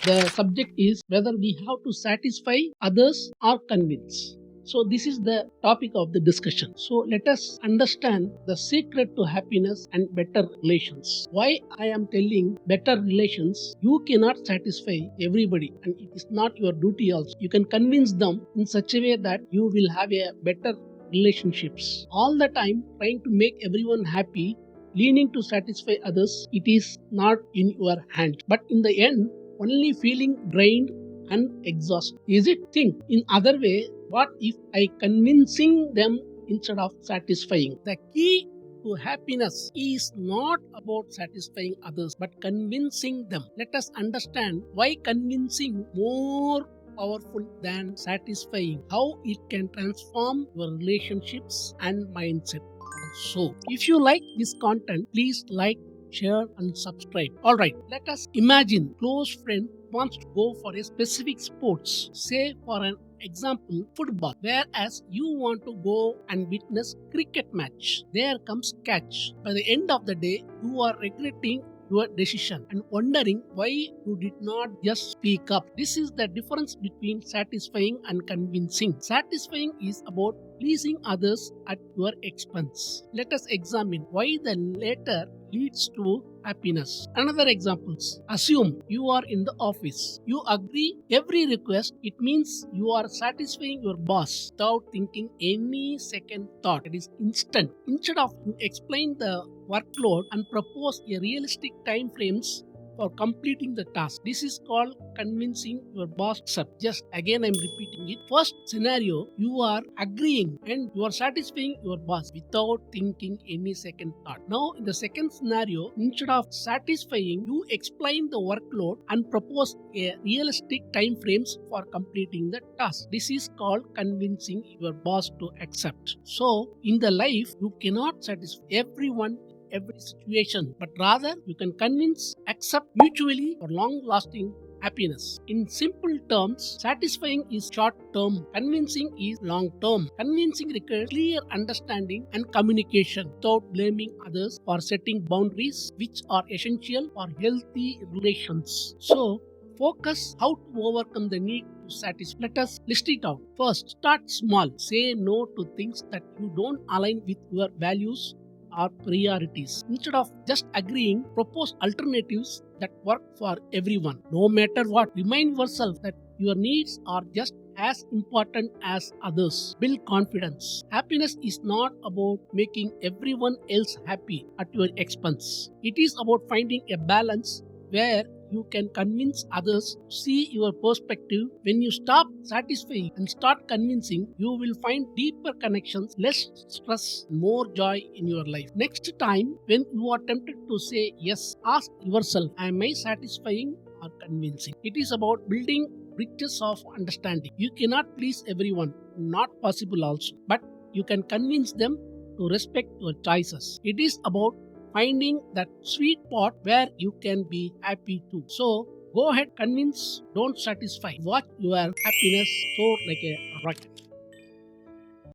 The subject is whether we have to satisfy others or convince. So, this is the topic of the discussion. So, let us understand the secret to happiness and better relations. Why I am telling better relations? You cannot satisfy everybody, and it is not your duty also. You can convince them in such a way that you will have a better relationships. All the time trying to make everyone happy, leaning to satisfy others, it is not in your hand. But in the end, only feeling drained and exhausted. Is it? Think in other way. What if I convincing them instead of satisfying? The key to happiness is not about satisfying others but convincing them. Let us understand why convincing more powerful than satisfying, how it can transform your relationships and mindset. So, if you like this content, please like, share, and subscribe. Alright, let us imagine close friend wants to go for a specific sports, say for an example football, whereas you want to go and witness cricket match. There comes catch. By the end of the day, you are regretting your decision and wondering why you did not just speak up. This is the difference between satisfying and convincing. Satisfying is about pleasing others at your expense. Let us examine why the latter leads to happiness. Another examples. Assume you are in the office. You agree every request. It means you are satisfying your boss without thinking any second thought. It is instant. Instead of you explain the workload and propose a realistic time frames for completing the task. This is called convincing your boss to accept. Just again I'm repeating it. First scenario, you are agreeing and you are satisfying your boss without thinking any second thought. Now in the second scenario, instead of satisfying, you explain the workload and propose a realistic time frames for completing the task. This is called convincing your boss to accept. So in the life, you cannot satisfy everyone every situation, but rather you can convince, accept mutually for long lasting happiness. In simple terms, satisfying is short term, convincing is long term. Convincing requires clear understanding and communication without blaming others for setting boundaries which are essential for healthy relations. So, focus how to overcome the need to satisfy. Let us list it out. First, start small. Say no to things that you don't align with your values or priorities. Instead of just agreeing, propose alternatives that work for everyone. No matter what, remind yourself that your needs are just as important as others. Build confidence. Happiness is not about making everyone else happy at your expense. It is about finding a balance where you can convince others to see your perspective. When you stop satisfying and start convincing, you will find deeper connections, less stress, more joy in your life. Next time, when you are tempted to say yes, ask yourself, am I satisfying or convincing? It is about building bridges of understanding. You cannot please everyone, not possible also, but you can convince them to respect your choices. It is about finding that sweet spot where you can be happy too. So go ahead, convince, don't satisfy. Watch your happiness soar like a rocket.